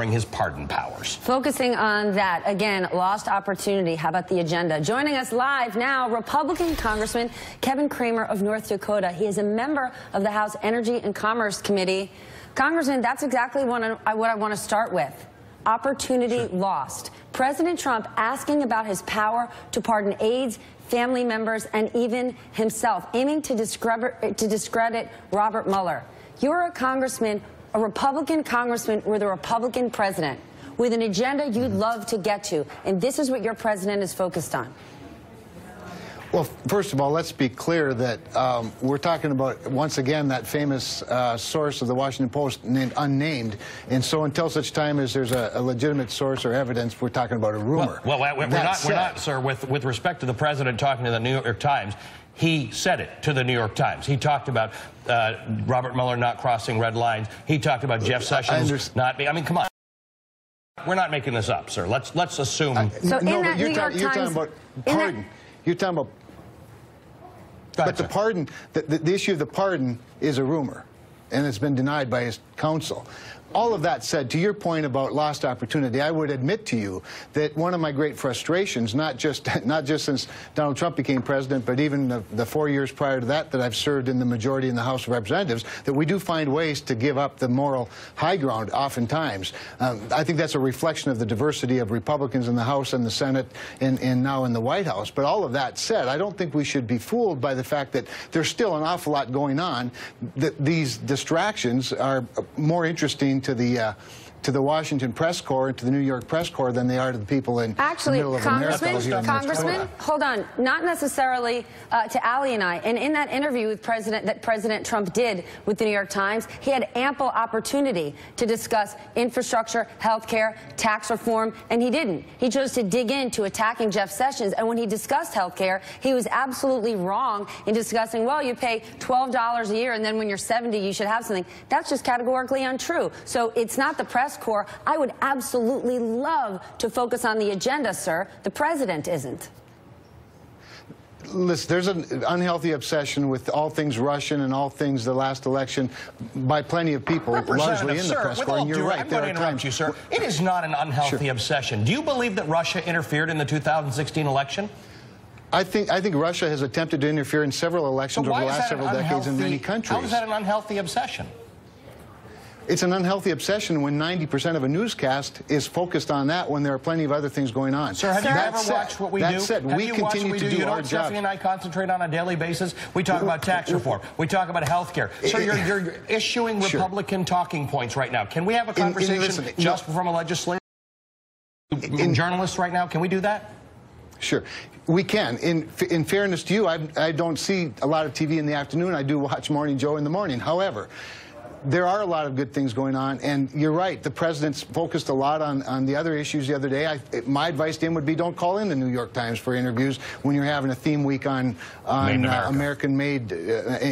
his pardon powers. Focusing on that, again, lost opportunity. How about the agenda? Joining us live now, Republican Congressman Kevin Cramer of North Dakota. He is a member of the House Energy and Commerce Committee. Congressman, that's exactly what I want to start with. Opportunity lost. President Trump asking about his power to pardon aides, family members, and even himself, aiming to discredit Robert Mueller. You're a congressman, a Republican congressman with a Republican president, with an agenda you'd love to get to, and this is what your president is focused on. Well, first of all, let's be clear that we're talking about, once again, that famous source of the Washington Post named unnamed. And so until such time as there's a legitimate source or evidence, we're talking about a rumor. Well, we're not, sir, with respect to the president talking to the New York Times, he said it to the New York Times. He talked about Robert Mueller not crossing red lines. He talked about Jeff Sessions not being, I mean, come on. We're not making this up, sir. Let's assume. So in that New York Times, you're talking about pardon. You're talking about. But the pardon, the issue of the pardon is a rumor, and it's been denied by his counsel. All of that said, to your point about lost opportunity, I would admit to you that one of my great frustrations, not just since Donald Trump became president, but even the 4 years prior to that I've served in the majority in the House of Representatives, that we do find ways to give up the moral high ground oftentimes. I think that's a reflection of the diversity of Republicans in the House and the Senate and now in the White House. But all of that said, I don't think we should be fooled by the fact that there's still an awful lot going on, that these distractions are more interesting to the Washington press corps and to the New York press corps than they are to the people in the middle of America. Congressman, hold on. Not necessarily to Ali and I. And in that interview with President Trump did with the New York Times, he had ample opportunity to discuss infrastructure, health care, tax reform, and he didn't. He chose to dig into attacking Jeff Sessions. And when he discussed health care, he was absolutely wrong in discussing, well, you pay $12 a year, and then when you're 70, you should have something. That's just categorically untrue. So it's not the press corps. I would absolutely love to focus on the agenda, sir. The president isn't. Listen, there's an unhealthy obsession with all things Russian and all things the last election by plenty of people, largely in the press corps. And you're right. I'm going to interrupt you, sir. It is not an unhealthy obsession. Do you believe that Russia interfered in the 2016 election? I think Russia has attempted to interfere in several elections over the last several decades in many countries. How is that an unhealthy obsession? It's an unhealthy obsession when 90% of a newscast is focused on that when there are plenty of other things going on. Sir, have you ever watched what we do? That said, we continue to do our job. Stephanie and I concentrate on a daily basis. We talk about tax reform. We talk about health care. Sir, you're issuing Republican talking points right now. Can we have a conversation just from a legislator and journalists right now? Can we do that? Sure, we can. In fairness to you, I don't see a lot of TV in the afternoon. I do watch Morning Joe in the morning. However, there are a lot of good things going on, and you're right, the president's focused a lot on the other issues the other day. My advice to him would be don't call in the New York Times for interviews when you're having a theme week on American-made.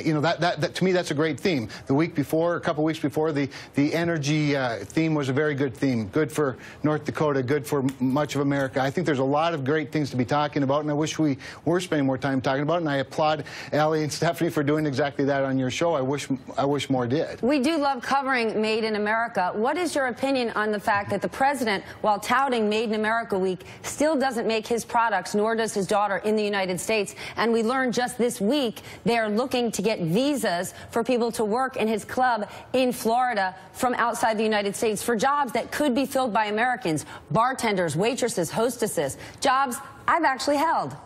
You know, that to me, that's a great theme. The week before, a couple weeks before, the energy theme was a very good theme. Good for North Dakota, good for much of America. I think there's a lot of great things to be talking about, and I wish we were spending more time talking about it, and I applaud Ali and Stephanie for doing exactly that on your show. I wish more did. We do love covering Made in America. What is your opinion on the fact that the president, while touting Made in America Week, still doesn't make his products, nor does his daughter, in the United States? And we learned just this week they are looking to get visas for people to work in his club in Florida from outside the United States for jobs that could be filled by Americans, bartenders, waitresses, hostesses, jobs I've actually held.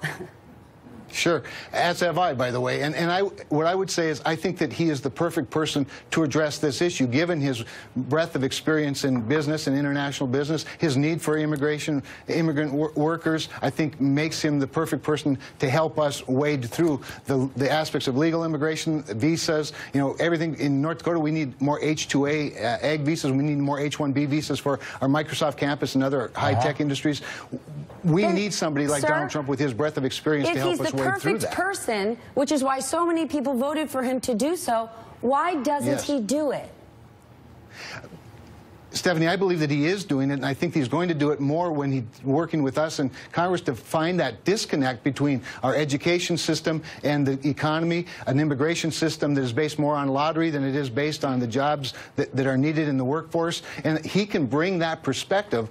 Sure, as have I, by the way. And what I would say is I think that he is the perfect person to address this issue, given his breadth of experience in business and international business. His need for immigrant workers, I think, makes him the perfect person to help us wade through the aspects of legal immigration, visas, you know, everything. In North Dakota, we need more H-2A ag visas. We need more H-1B visas for our Microsoft campus and other high-tech industries. We need somebody like Donald Trump with his breadth of experience to help us wade through that. If he's the perfect person, which is why so many people voted for him to do so, why doesn't he do it? Stephanie, I believe that he is doing it, and I think he's going to do it more when he's working with us in Congress to find that disconnect between our education system and the economy, an immigration system that is based more on lottery than it is based on the jobs that are needed in the workforce. And he can bring that perspective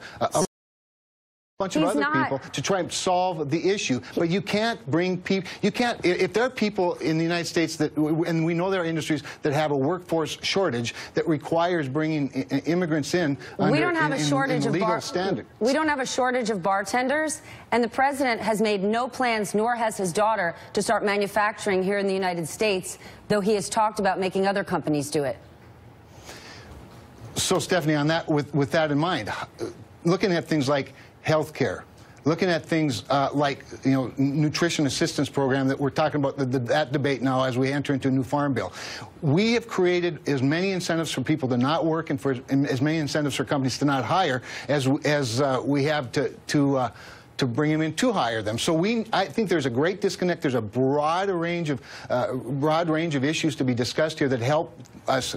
bunch of other people to try and solve the issue. But you can't bring people, if there are people in the United States that, and we know there are industries that have a workforce shortage that requires bringing immigrants in under we don't have a shortage of legal standard. We don't have a shortage of bartenders, and the president has made no plans, nor has his daughter, to start manufacturing here in the United States, though he has talked about making other companies do it. So, Stephanie, on that, with that in mind, looking at things like healthcare, looking at things like, nutrition assistance program that we're talking about, that debate now as we enter into a new farm bill. We have created as many incentives for people to not work and for as many incentives for companies to not hire as we have to bring them in to hire them. So I think there's a great disconnect. There's a broad range of issues to be discussed here that help us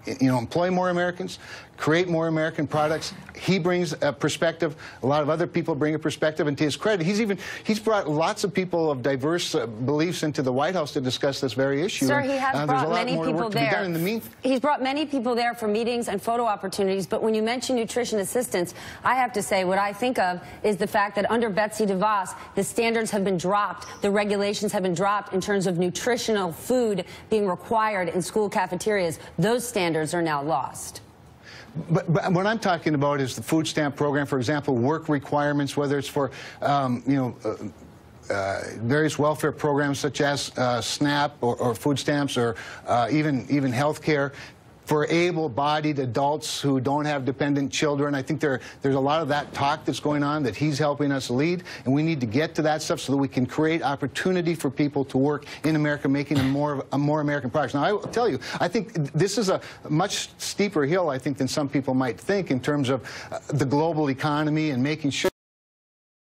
employ more Americans, create more American products. He brings a perspective. A lot of other people bring a perspective, and to his credit, he's brought lots of people of diverse beliefs into the White House to discuss this very issue. Sir, he has brought many people there. He's brought many people there for meetings and photo opportunities, but when you mention nutrition assistance, I have to say what I think of is the fact that under Betsy DeVos, the standards have been dropped, the regulations have been dropped in terms of nutritional food being required in school cafeterias. Those standards are now lost. But what I'm talking about is the food stamp program, for example, work requirements, whether it's for, various welfare programs such as SNAP or food stamps or even health care. For able-bodied adults who don't have dependent children. I think there's a lot of that talk that's going on that he's helping us lead, and we need to get to that stuff so that we can create opportunity for people to work in America, making a more American products. Now, I will tell you, I think this is a much steeper hill, I think, than some people might think in terms of the global economy and making sure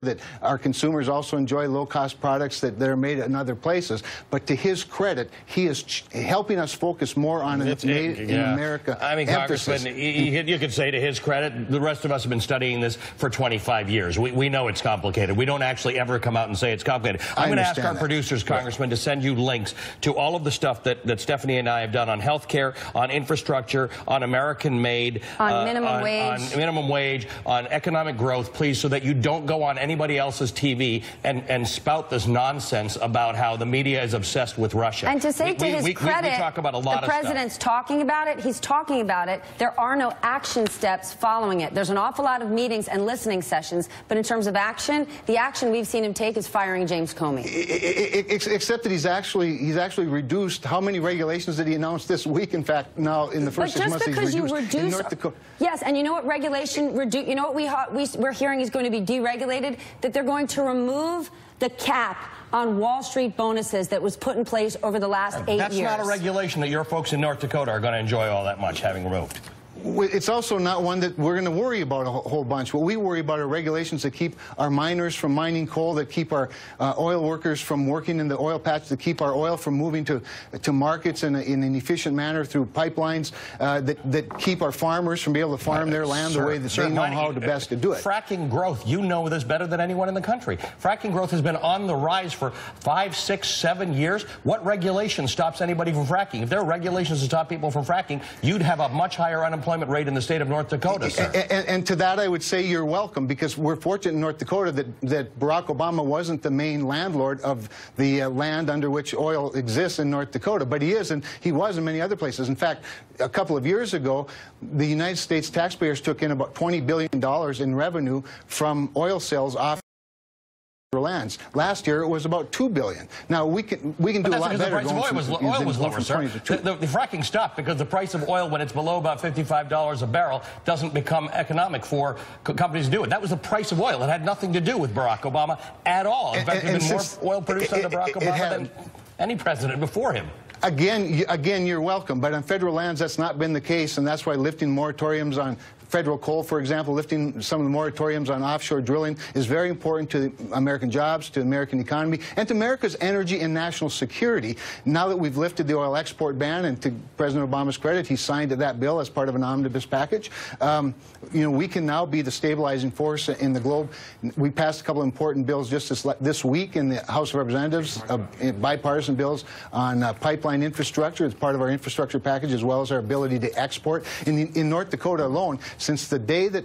that our consumers also enjoy low-cost products that are made in other places. But to his credit, he is helping us focus more on an made in America emphasis. Congressman, you could say to his credit, the rest of us have been studying this for 25 years. We know it's complicated. We don't actually ever come out and say it's complicated. I'm going to ask our producers, Congressman, to send you links to all of the stuff that Stephanie and I have done on health care, on infrastructure, on American-made, on minimum wage, on economic growth, please, so that you don't go on anybody else's TV and spout this nonsense about how the media is obsessed with Russia. And to say to his credit, we talk about a lot the president's talking about it. He's talking about it. There are no action steps following it. There's an awful lot of meetings and listening sessions, but in terms of action, the action we've seen him take is firing James Comey. Except that he's actually reduced. How many regulations did he announce this week? In fact, now in the first 6 months, he's reduced. In North Dakota. Yes, and you know what regulation? You know what we're hearing is going to be deregulated? That they're going to remove the cap on Wall Street bonuses that was put in place over the last 8 years. That's not a regulation that your folks in North Dakota are going to enjoy all that much having removed. It's also not one that we're going to worry about a whole bunch. What we worry about are regulations that keep our miners from mining coal, that keep our oil workers from working in the oil patch, that keep our oil from moving to markets in an efficient manner through pipelines, that keep our farmers from being able to farm their land the way that they know how to best to do it. Fracking growth, you know this better than anyone in the country. Fracking growth has been on the rise for 5, 6, 7 years. What regulation stops anybody from fracking? If there are regulations to stop people from fracking, you'd have a much higher unemployment rate in the state of North Dakota, sir. And to that I would say you're welcome, because we're fortunate in North Dakota that Barack Obama wasn't the main landlord of the land under which oil exists in North Dakota, but he is, and he was in many other places. In fact, a couple of years ago, the United States taxpayers took in about $20 billion in revenue from oil sales off lands. Last year it was about $2 billion. Now we can do a lot better. The price of oil was lower, sir. The fracking stopped because the price of oil, when it's below about $55 a barrel, doesn't become economic for companies to do it. That was the price of oil. It had nothing to do with Barack Obama at all. In fact, there's been more oil produced under Barack Obama than any president before him. Again, you're welcome, but on federal lands that's not been the case, and that's why lifting moratoriums on federal coal, for example, lifting some of the moratoriums on offshore drilling is very important to American jobs, to the American economy, and to America's energy and national security. Now that we've lifted the oil export ban, and to President Obama's credit, he signed that bill as part of an omnibus package, you know, we can now be the stabilizing force in the globe. We passed a couple of important bills just this week in the House of Representatives, bipartisan bills on pipeline infrastructure. It's part of our infrastructure package, as well as our ability to export. In North Dakota alone, since the day that